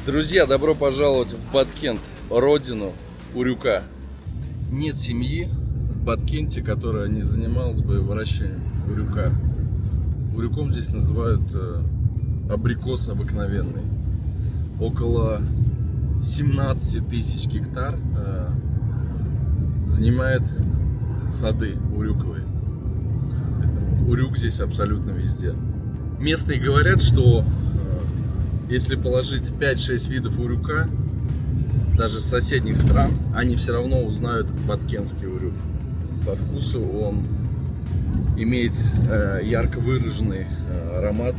Друзья, добро пожаловать в Баткент, родину урюка. Нет семьи в Баткенте, которая не занималась бы выращиванием урюка. Урюком здесь называют абрикос обыкновенный. Около 17 тысяч гектар занимает сады урюковые. Урюк здесь абсолютно везде. Местные говорят, что если положить 5-6 видов урюка, даже с соседних стран, они все равно узнают баткентский урюк. По вкусу он имеет ярко выраженный аромат,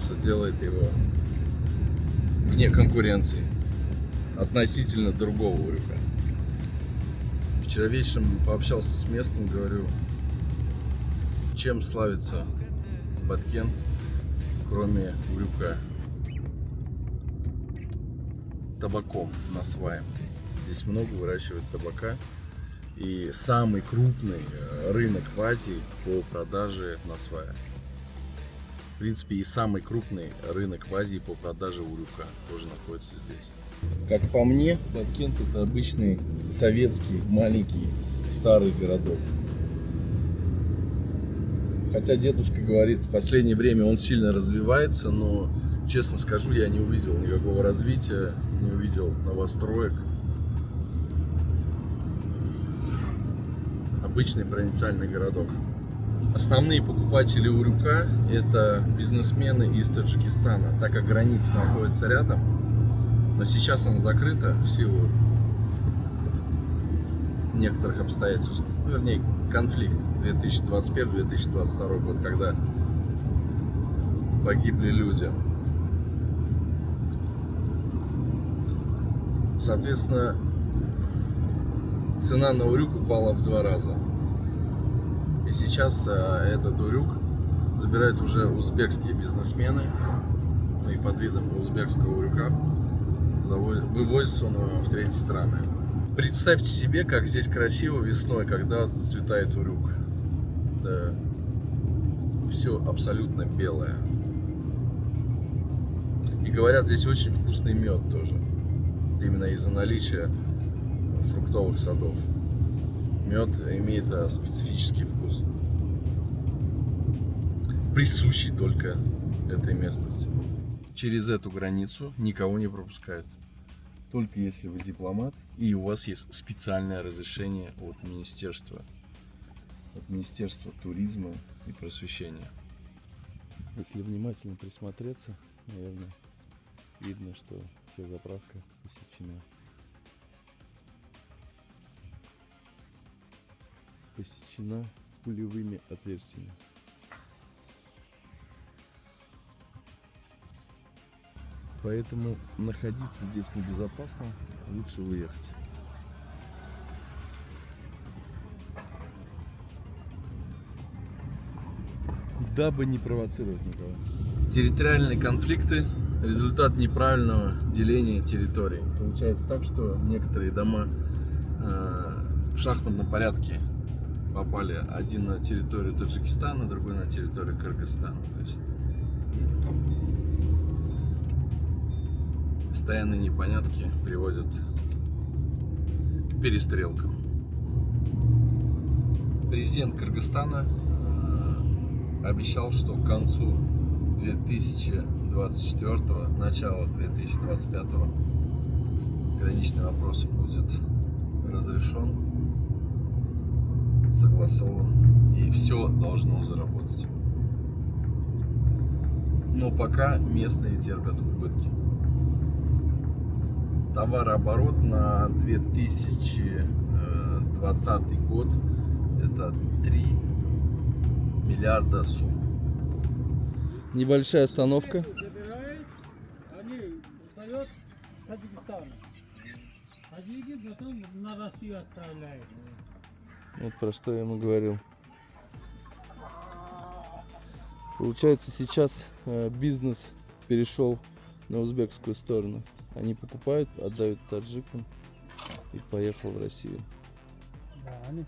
что делает его вне конкуренции относительно другого урюка. Вчера вечером пообщался с местным, говорю, чем славится Баткент, кроме урюка? Табаком на свае. Здесь много выращивают табака. И самый крупный рынок в Азии по продаже на свае. В принципе, и самый крупный рынок в Азии по продаже урюка тоже находится здесь. Как по мне, Баткент — это обычный советский маленький старый городок. Хотя дедушка говорит, в последнее время он сильно развивается, но, честно скажу, я не увидел никакого развития, не увидел новостроек. Обычный провинциальный городок. Основные покупатели урюка — это бизнесмены из Таджикистана, так как граница находится рядом. Но сейчас она закрыта в силу некоторых обстоятельств. Вернее, конфликт 2021-2022 год, когда погибли люди. Соответственно, цена на урюк упала в 2 раза. И сейчас этот урюк забирают уже узбекские бизнесмены. Ну и под видом узбекского урюка вывозится он в третьи страны. Представьте себе, как здесь красиво весной, когда зацветает урюк. Это все абсолютно белое. И говорят, здесь очень вкусный мед тоже. Именно из-за наличия фруктовых садов. Мед имеет специфический вкус, присущий только этой местности. Через эту границу никого не пропускают. Только если вы дипломат и у вас есть специальное разрешение от Министерства туризма и просвещения. Если внимательно присмотреться, наверное, видно, что вся заправка посечена пулевыми отверстиями. Поэтому находиться здесь небезопасно, лучше уехать. Дабы не провоцировать никого. Территориальные конфликты — результат неправильного деления территорий. Получается так, что некоторые дома в шахматном порядке попали, один на территорию Таджикистана, другой на территорию Кыргызстана. То есть постоянные непонятки приводят к перестрелкам. Президент Кыргызстана обещал, что к концу 2024, начала 2025 граничный вопрос будет разрешен, согласован, и все должно заработать. Но пока местные терпят убытки. Товарооборот на 2020 год — это 3 миллиарда сум. Небольшая остановка. Забирает, они сдает Таджикистану. Таджики потом на Россию отправляют. Вот про что я ему говорил. Получается, сейчас бизнес перешел на узбекскую сторону. Они покупают, отдают таджикам и поехал в Россию. Да, они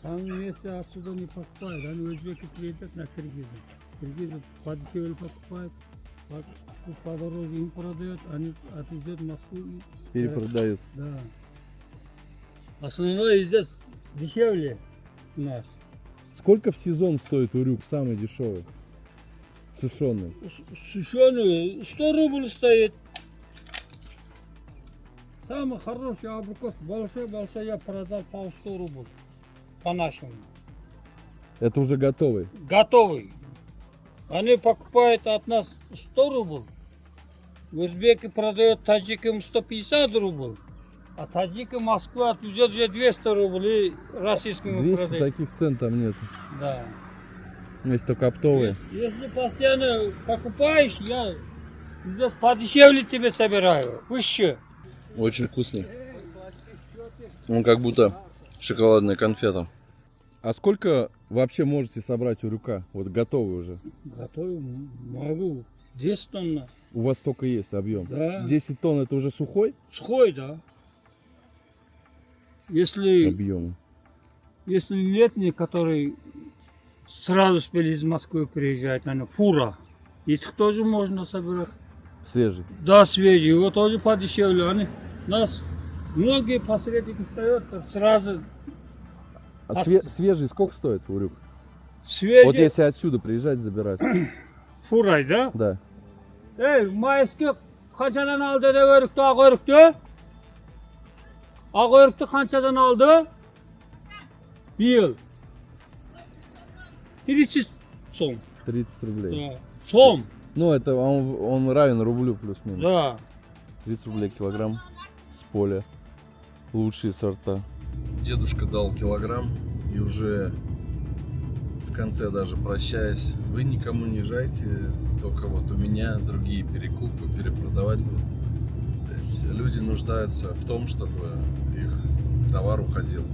сами вместе оттуда не покупают, они узбеки приедут на Киргизы. Киргизы подешевле покупают, по дороге им продают, они отвезут в Москву и Перепродают. да. Основное здесь дешевле у нас. Сколько в сезон стоит урюк, самый дешевый? Сушеный. Сушеный 100 рублей стоит. Самый хороший абрикос, большой я продал по 100 рублей. По-нашему. Это уже готовый. Готовый. Они покупают от нас 100 рублей. Узбеки продают таджикам 150 рублей. А таджики Москва отвезет за 200 рублей российскому 200 продают. таких цен там нет. Да. Есть только оптовые. Если постоянно покупаешь, я здесь подешевле тебе собираю. Выше. Очень вкусный. Он как будто шоколадная конфета. А сколько вообще можете собрать урюка? Вот готовый уже. Готовы могу. 10 тонн. У вас столько есть объем? Да. 10 тонн это уже сухой Сухой, да. Если летний, который сразу успели из Москвы приезжать, они фура. Их тоже можно собирать. свежий? Да, свежий. Его тоже подешевле. Они нас многие посредники стоят сразу. А свежий сколько стоит урюк? Свежий. Вот если отсюда приезжать забирать. Фурай, да? Да. Ey, mayısga qanchadan oldi deb o'rikdi, oq o'rikdi? Oq o'rikni qanchadan oldi? Bir yil. 30 сом. 30 рублей. Да. Сом. Ну, это он равен рублю плюс-минус. Да. 30 рублей килограмм с поля. Лучшие сорта. Дедушка дал килограмм и уже в конце даже прощаясь, вы никому не езжайте, только вот у меня другие перекупы, перепродавать будут. То есть люди нуждаются в том, чтобы их товар уходил.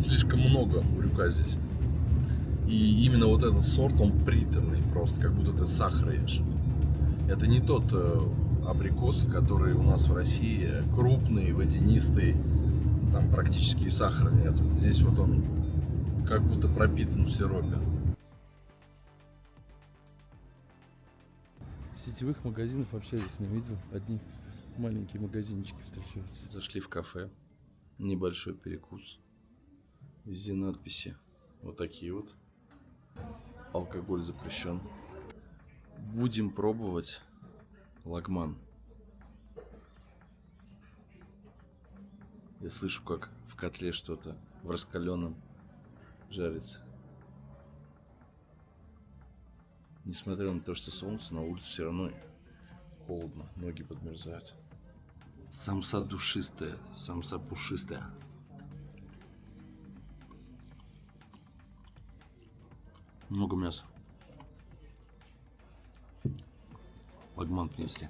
Слишком много урюка здесь. И именно вот этот сорт, он приторный просто, как будто ты сахар ешь. Это не тот абрикос, который у нас в России крупный, водянистый, там практически сахара нету. Здесь вот он как будто пропитан в сиропе. Сетевых магазинов вообще здесь не видел. Одни маленькие магазинчики встречаются. Зашли в кафе. Небольшой перекус. Везде надписи. Вот такие вот. Алкоголь запрещен. Будем пробовать лагман. Я слышу, как в котле что-то в раскаленном жарится. Несмотря на то, что солнце, на улице все равно холодно, ноги подмерзают. Самса душистая, самса пушистая. Много мяса. Лагман принесли.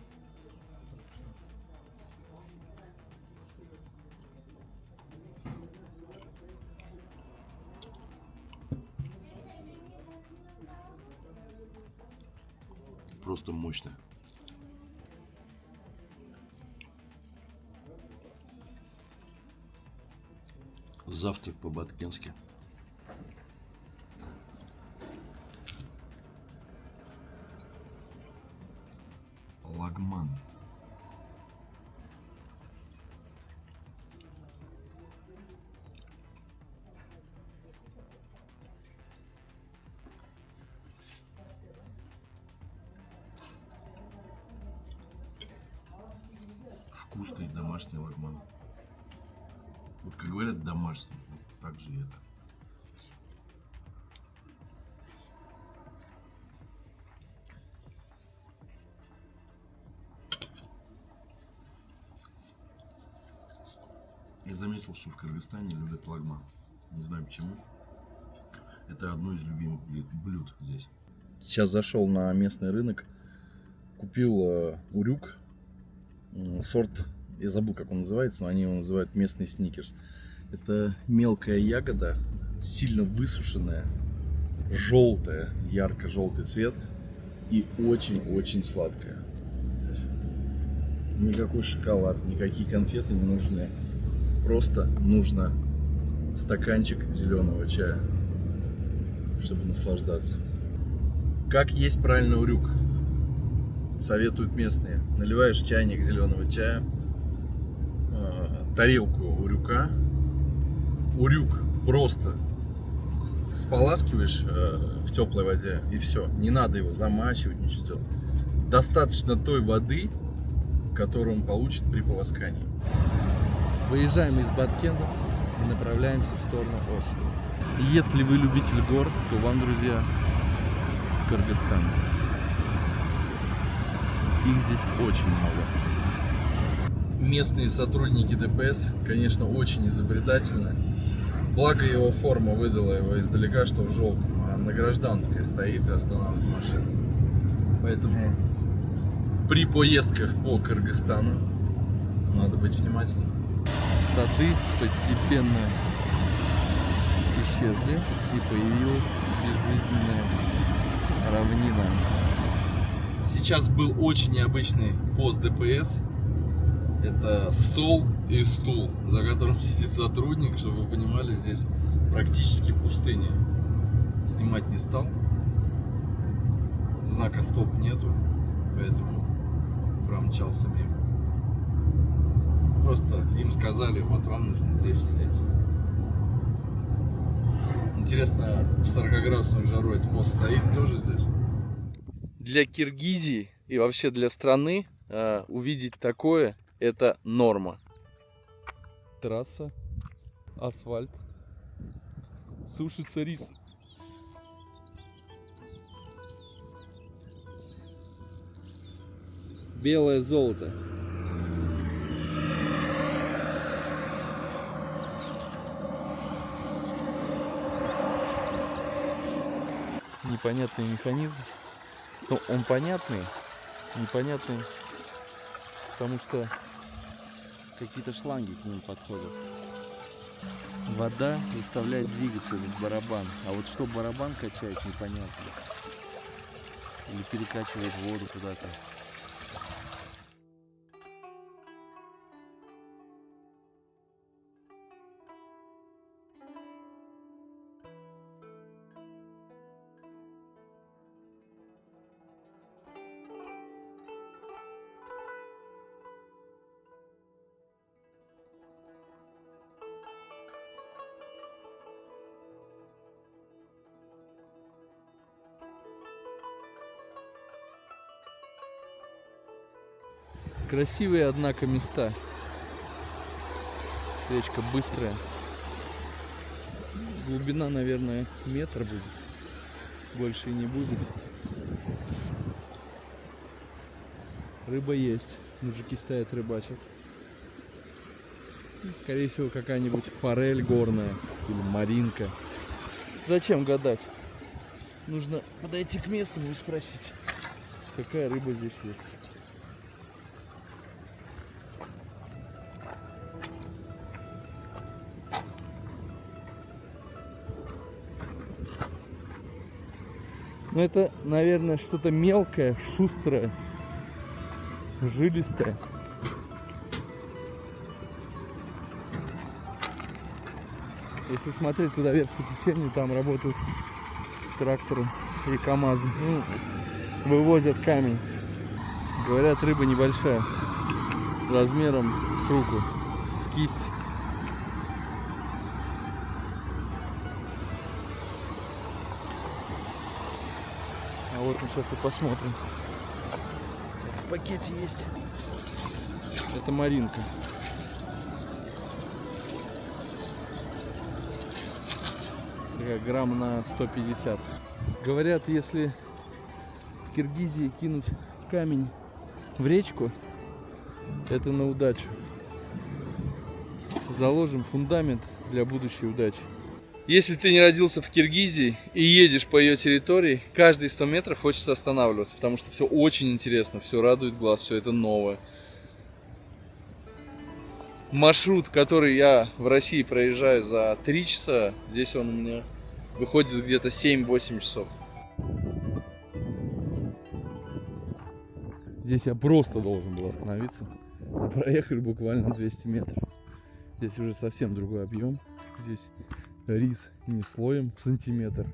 Просто мощно. Завтрак по-баткенски. Лагман. Вкусный домашний лагман. Вот как говорят, домашний. Вот так же и это. Я заметил, что в Кыргызстане любят лагман. Не знаю почему. Это одно из любимых блюд здесь. Сейчас зашел на местный рынок, купил урюк, сорт, я забыл, как он называется, но они его называют местный сникерс. Это мелкая ягода, сильно высушенная, желтая, ярко-желтый цвет и очень-очень сладкая. Никакой шоколад, никакие конфеты не нужны. Просто нужно стаканчик зеленого чая, чтобы наслаждаться. Как есть правильно урюк? Советуют местные. Наливаешь чайник зеленого чая, тарелку урюка. Урюк просто споласкиваешь в теплой воде и все. Не надо его замачивать, ничего делать. Достаточно той воды, которую он получит при полоскании. Выезжаем из Баткенда и направляемся в сторону Ош. Если вы любитель гор, то вам, друзья, Кыргызстан. Их здесь очень много. Местные сотрудники ДПС, конечно, очень изобретательны. Благо его форма выдала его издалека, что в желтом, а на гражданской стоит и останавливает машину. Поэтому при поездках по Кыргызстану надо быть внимательным. Сады постепенно исчезли и появилась безжизненная равнина. Сейчас был очень необычный пост ДПС. Это стол и стул, за которым сидит сотрудник, чтобы вы понимали, здесь практически пустыня. Снимать не стал. Знака стоп нету, поэтому промчался мимо. Просто им сказали, вот вам нужно здесь сидеть. Интересно, в 40-градусную жару этот пост стоит тоже здесь? Для Киргизии и вообще для страны увидеть такое — это норма. Трасса, асфальт, сушится рис. Белое золото. Непонятный механизм. Ну, он понятный, непонятный, потому что какие-то шланги к ним подходят. Вода заставляет двигаться этот барабан, а вот что барабан качает, непонятно. Или перекачивает воду куда-то. Красивые, однако, места. Речка быстрая. Глубина, наверное, метр будет. Больше и не будет. Рыба есть. Мужики стоят, рыбачат. И, скорее всего, какая-нибудь форель горная или маринка. Зачем гадать? Нужно подойти к месту и спросить, какая рыба здесь есть. Но это, наверное, что-то мелкое, шустрое, жилистое. Если смотреть туда вверх по течению, там работают тракторы и КАМАЗы. Ну, вывозят камень. Говорят, рыба небольшая, размером с руку, с кисть. А вот мы сейчас и посмотрим. В пакете есть. Это маринка. Такая грамм на 150. Говорят, если в Киргизии кинуть камень в речку, это на удачу. заложим фундамент для будущей удачи. Если ты не родился в Киргизии и едешь по ее территории, каждые 100 метров хочется останавливаться, потому что все очень интересно, все радует глаз, все это новое. Маршрут, который я в России проезжаю за 3 часа, здесь он у меня выходит где-то 7-8 часов. Здесь я просто должен был остановиться. Мы проехали буквально 200 метров. Здесь уже совсем другой объем. Здесь рис не слоем сантиметр.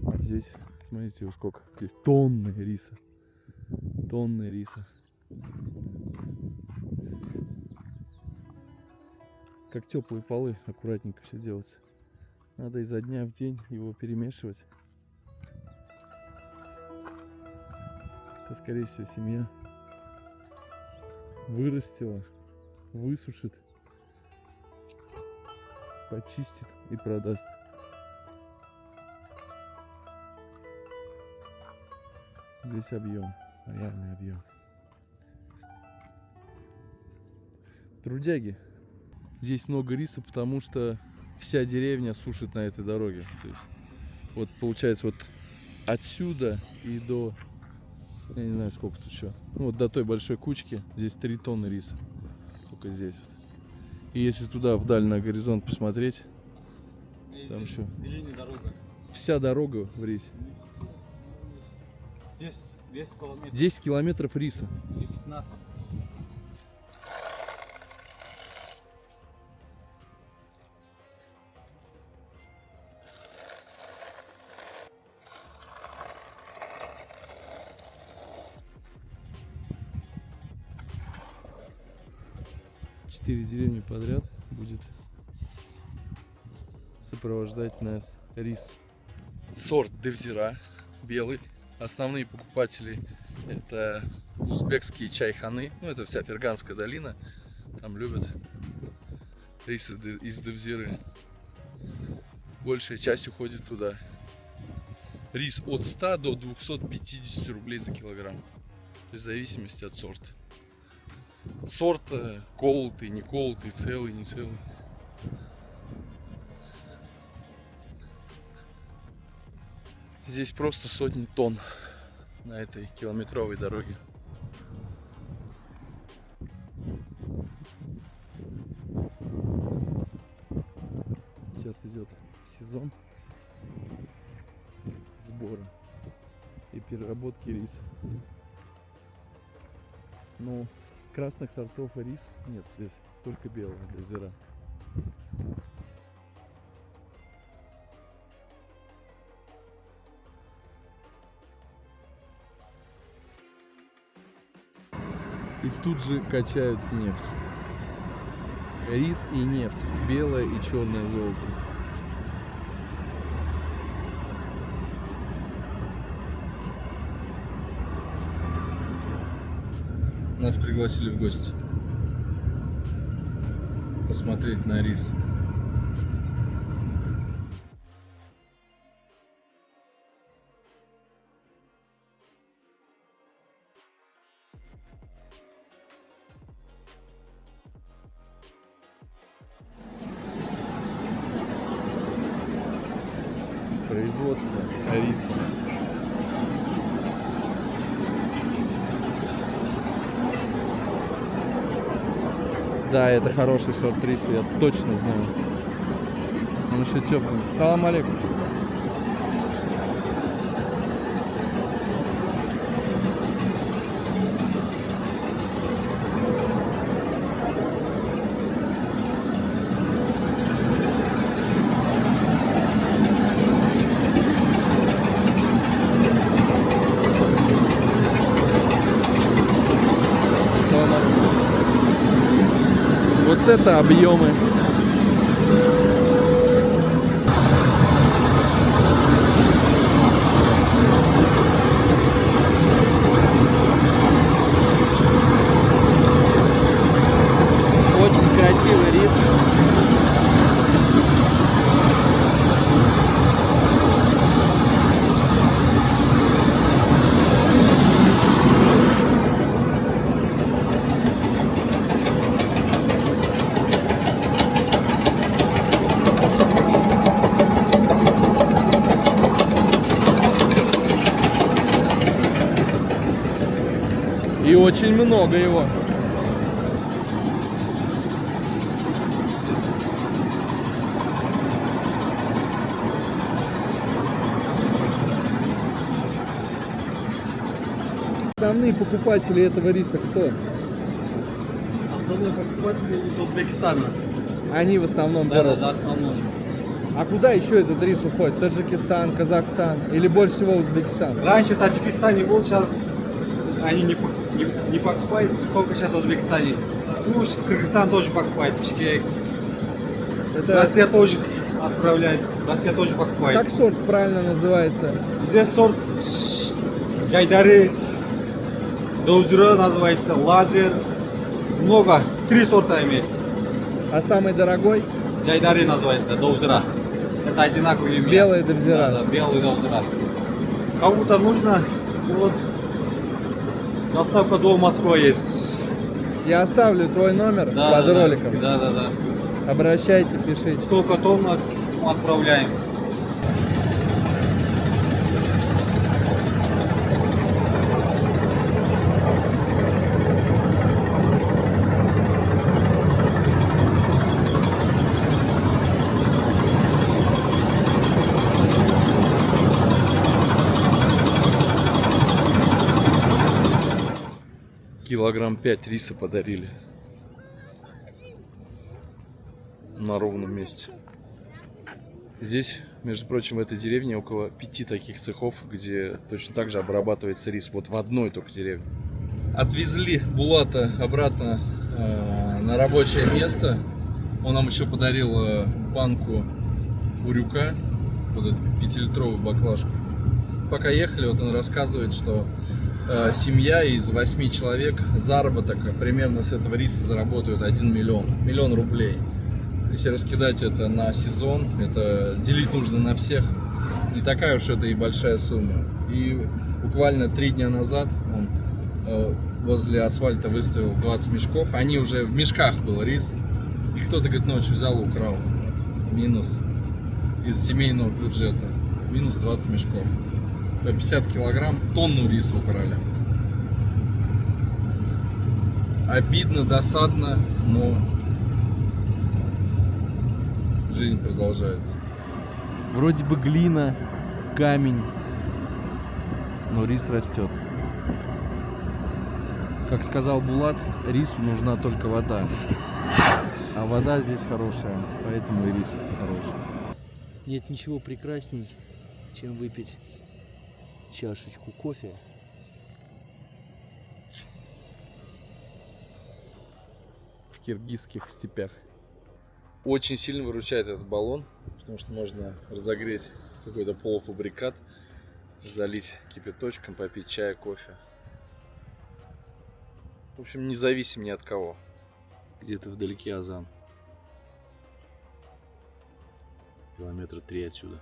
А здесь, смотрите, сколько. Здесь тонны риса. Тонны риса. Как теплые полы, аккуратненько все делать. Надо изо дня в день его перемешивать. Это, скорее всего, семья вырастила, высушит, почистит и продаст. Здесь объем, реальный объем. Трудяги. Здесь много риса, потому что вся деревня сушит на этой дороге. То есть, вот получается вот отсюда и до, я не знаю сколько тут еще, вот до той большой кучки, здесь 3 тонны риса. Только здесь вот. И если туда вдаль на горизонт посмотреть, там еще вся дорога в рисе. 10 километров риса. 15. Четыре деревни подряд будет сопровождать нас рис. Сорт Девзира, белый. Основные покупатели это узбекские чайханы. Ну, это вся Ферганская долина. Там любят рис из Девзиры. Большая часть уходит туда. Рис от 100 до 250 рублей за килограмм. То есть в зависимости от сорта. Сорт колотый, не колотый, целый, не целый. Здесь просто сотни тонн на этой километровой дороге. Сейчас идет сезон сбора и переработки риса. Ну, красных сортов рис нет здесь, только белого Девзира. И тут же качают нефть. Рис и нефть, белое и черное золото. Нас пригласили в гости посмотреть на рис. Производство риса. Да, это хороший сорт риса, я точно знаю. Он еще теплый. Салам алейкум. Вот это объемы. Очень красивый рис. очень много его. Основные покупатели этого риса кто? Основной покупатель из Узбекистана. Они в основном берут. Да, основной. А куда еще этот рис уходит? Таджикистан, Казахстан или больше всего Узбекистан? Раньше в Таджикистане был, сейчас они не покупают, сколько сейчас в Узбекистане. Ну, Кыргызстан тоже покупает, Бишкек. Это Россия тоже отправляет, Россия тоже покупает. как сорт правильно называется? Здесь сорт Гайдары, Доузера называется, Лазер. Много, 3 сорта имеется. А самый дорогой? Джайдари называется, Доузера. Это одинаковые имена. Белые Доузера. Да, белые Доузера. Кому-то нужно, вот, доставка до Москвы есть. Я оставлю твой номер под роликом. Да. Обращайте, пишите. Сколько тонн отправляем. Килограмм 5 риса подарили. На ровном месте. Здесь, между прочим, в этой деревне около 5 таких цехов, где точно так же обрабатывается рис. Вот в одной только деревне. Отвезли Булата обратно на рабочее место. Он нам еще подарил банку урюка, вот эту 5-литровую баклажку. Пока ехали, вот он рассказывает, что семья из 8 человек, заработок примерно с этого риса заработают 1 миллион рублей. Если раскидать это на сезон, это делить нужно на всех, не такая уж это и большая сумма. И буквально 3 дня назад он возле асфальта выставил 20 мешков, они уже в мешках был рис, и кто-то, говорит, ночью взял и украл. Вот. Минус из семейного бюджета, минус 20 мешков. По 50 килограмм, тонну риса украли. Обидно, досадно, но жизнь продолжается. Вроде бы глина, камень, но рис растет. Как сказал Булат, рису нужна только вода. А вода здесь хорошая, поэтому и рис хороший. Нет ничего прекрасней, чем выпить чашечку кофе В киргизских степях. Очень сильно выручает этот баллон, потому что можно разогреть какой-то полуфабрикат, залить кипяточком, попить чая, кофе. В общем, не зависим ни от кого. Где-то вдалеке Азан. Километра 3 отсюда.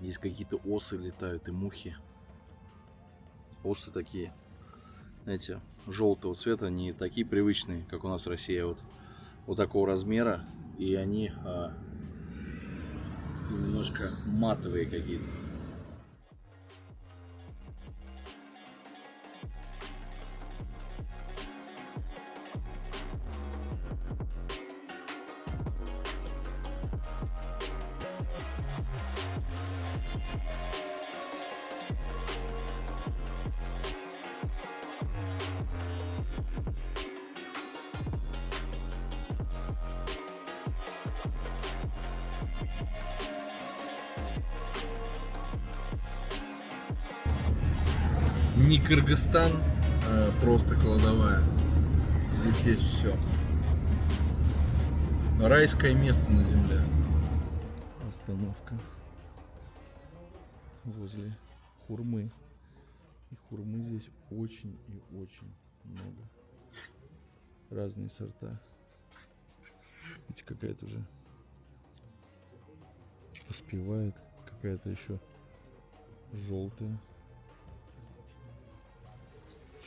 Здесь какие-то осы летают и мухи. Осы такие, знаете, желтого цвета, не такие привычные, как у нас в России, а вот такого размера. И они немножко матовые какие-то. Не Кыргызстан, а просто кладовая. Здесь есть все. Райское место на земле. Остановка возле хурмы. И хурмы здесь очень и очень много. Разные сорта. Видите, какая-то уже поспевает, какая-то еще желтая.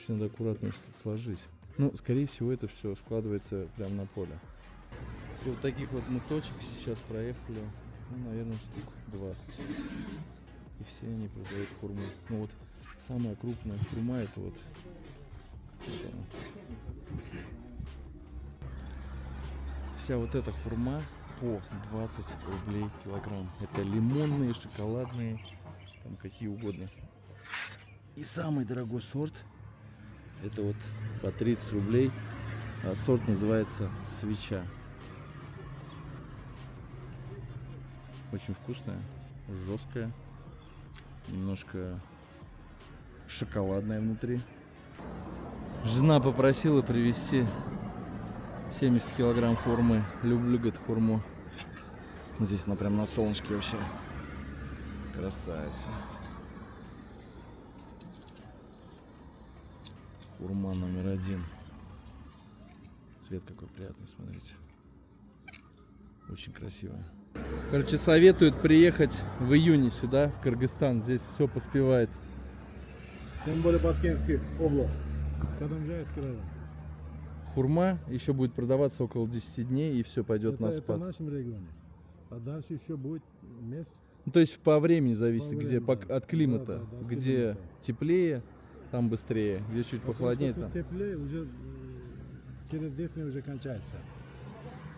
Надо аккуратно сложить. Ну, скорее всего, это все складывается прямо на поле. И вот таких вот мы точек сейчас проехали ну, наверное, штук 20. И все они продают хурму. Ну вот самая крупная хурма это вот она. Вся вот эта хурма по 20 рублей килограмм. Это лимонные, шоколадные, там какие угодно. И самый дорогой сорт это вот по 30 рублей. А сорт называется свеча. Очень вкусная, жесткая, немножко шоколадная внутри. Жена попросила привезти 70 килограмм хурмы. Люблю, говорит, хурму. Здесь она прям на солнышке вообще. Красавица. Хурма номер 1. Цвет какой приятный, смотрите. Очень красивая. Короче, советуют приехать в июне сюда, в Кыргызстан. Здесь все поспевает. Тем более Баткенская область. Кадамжайский район. Хурма еще будет продаваться около 10 дней и все пойдет на Это спад. в нашем регионе. А дальше еще будет месяц. Ну, то есть по времени зависит, По где времени, да. от климата, Да, да, от где климата. теплее, там быстрее, где чуть похолоднее, Потому там. что теплее уже через 10 дней уже кончается.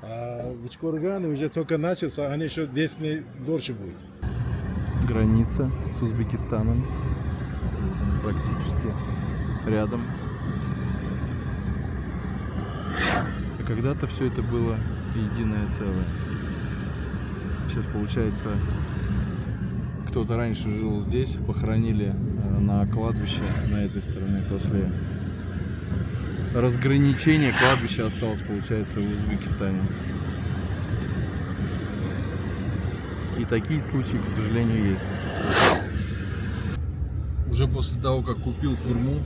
А в Ичкоргане уже только начался, они еще 10 дней дольше будет. Граница с Узбекистаном практически рядом. А когда-то все это было единое целое. Сейчас получается, кто-то раньше жил здесь, похоронили на кладбище на этой стороне. После разграничения кладбище осталось, получается, в Узбекистане. И такие случаи, к сожалению, есть. Уже после того, как купил хурму,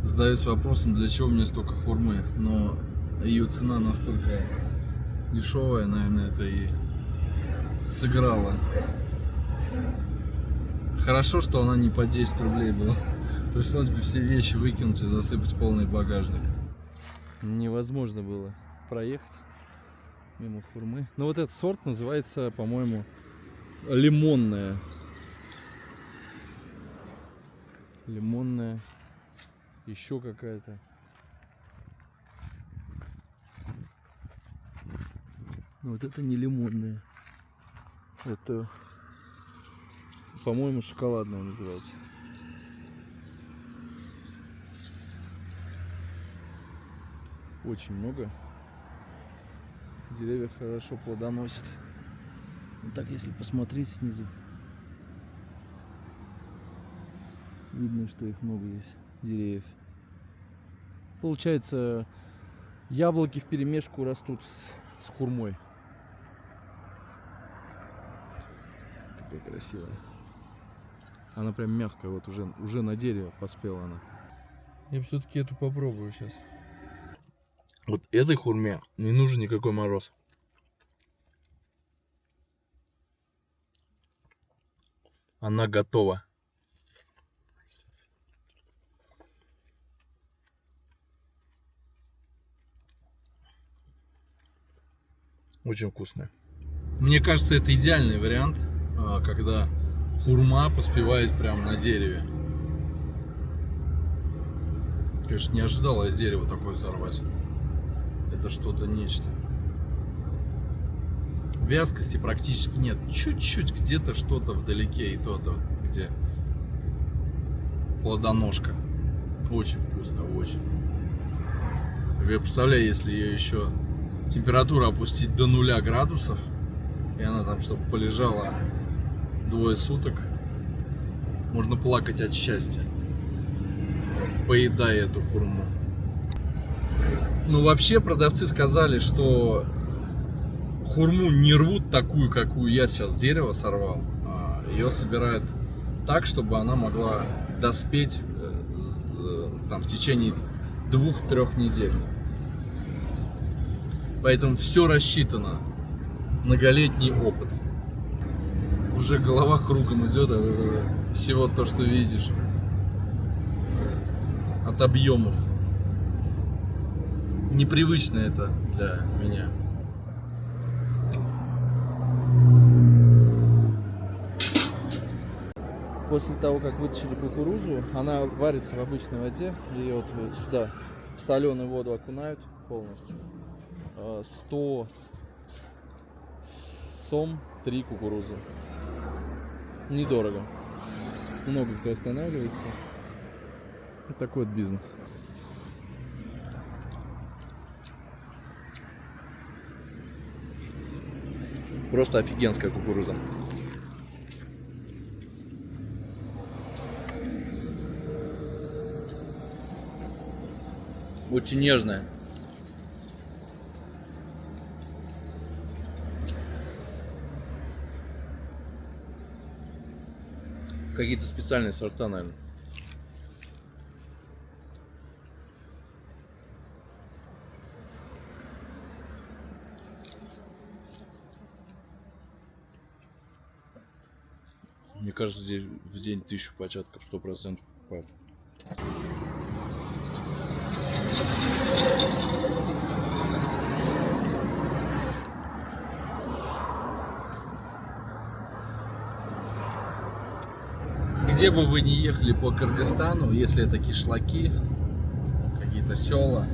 задаюсь вопросом, для чего мне столько хурмы. Но ее цена настолько дешевая, наверное, это и сыграло. Хорошо, что она не по 10 рублей была. Пришлось бы все вещи выкинуть и засыпать полный багажник. Невозможно было проехать мимо хурмы. Но вот этот сорт называется, по-моему, лимонная. Лимонная. Еще какая-то. Вот это не лимонная. Это, по-моему, шоколадная называется. Очень много. Деревья хорошо плодоносят. Вот так, если посмотреть снизу, видно, что их много есть, деревьев. Получается, яблоки вперемешку растут с хурмой. Какая красивая. Она прям мягкая, вот уже на дерево поспела она. Я все-таки эту попробую сейчас. Вот этой хурме не нужен никакой мороз. Она готова. Очень вкусная. Мне кажется, это идеальный вариант, когда хурма поспевает прямо на дереве. Конечно, не ожидал я с дерева такое сорвать. Это что-то нечто. Вязкости практически нет. Чуть-чуть где-то что-то вдалеке, и то-то, где плодоножка. Очень вкусно, очень. Я представляю, если ее еще температуру опустить до 0 градусов, и она там, чтобы полежала 2 суток, можно плакать от счастья, поедая эту хурму. Ну, вообще, продавцы сказали, что хурму не рвут такую, какую я сейчас с дерева сорвал. Ее собирают так, чтобы она могла доспеть там, в течение 2-3 недель. Поэтому все рассчитано. Многолетний опыт. Уже голова кругом идет от всего то, что видишь. От объемов. Непривычно это для меня. После того, как вытащили кукурузу, она варится в обычной воде. Ее вот сюда в соленую воду окунают полностью. 100 сом 3 кукурузы. Недорого. Много кто останавливается. Вот такой вот бизнес. Просто офигенская кукуруза. Очень нежная. Какие-то специальные сорта, наверное. Мне кажется, здесь в день 1000 початков 100% покупают. Где бы вы ни ехали по Кыргызстану, если это кишлаки, какие-то села,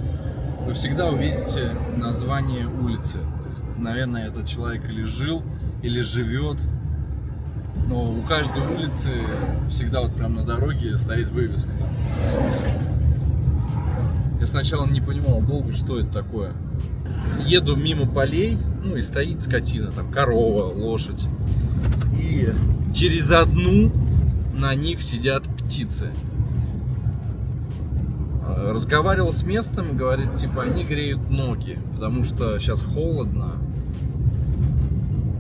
вы всегда увидите название улицы. Наверное, этот человек или жил, или живет. Но у каждой улицы всегда вот прям на дороге стоит вывеска. Я сначала не понимал долго, что это такое. Еду мимо полей, ну и стоит скотина, там корова, лошадь. И через одну на них сидят птицы. Разговаривал с местным, говорит, типа, они греют ноги, потому что сейчас холодно.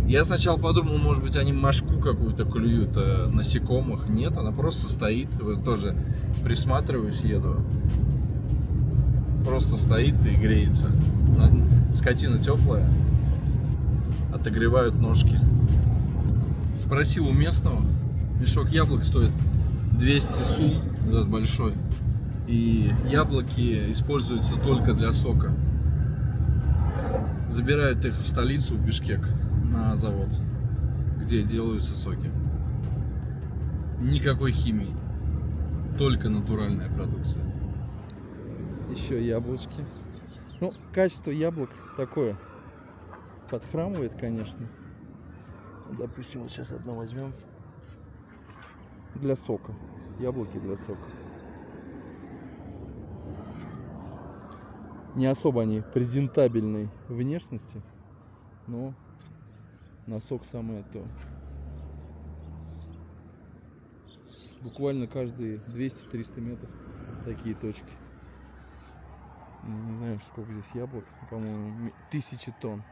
Я сначала подумал, может быть, они мошку какую-то клюют, насекомых. Нет, она просто стоит. Вот тоже присматриваюсь, еду. Просто стоит и греется. Скотина теплая. Отогревают ножки. Спросил у местного. Мешок яблок стоит 200 сум, этот большой. И яблоки используются только для сока. Забирают их в столицу, в Бишкек, на завод, где делаются соки. Никакой химии, только натуральная продукция. Еще яблочки. Ну, качество яблок такое. Подхрамывает, конечно. Допустим, вот сейчас одно возьмем. Для сока. Яблоки для сока. Не особо они презентабельной внешности, но на сок самое то. Буквально каждые 200-300 метров такие точки. Не знаю, сколько здесь яблок, по-моему, 1000 тонн.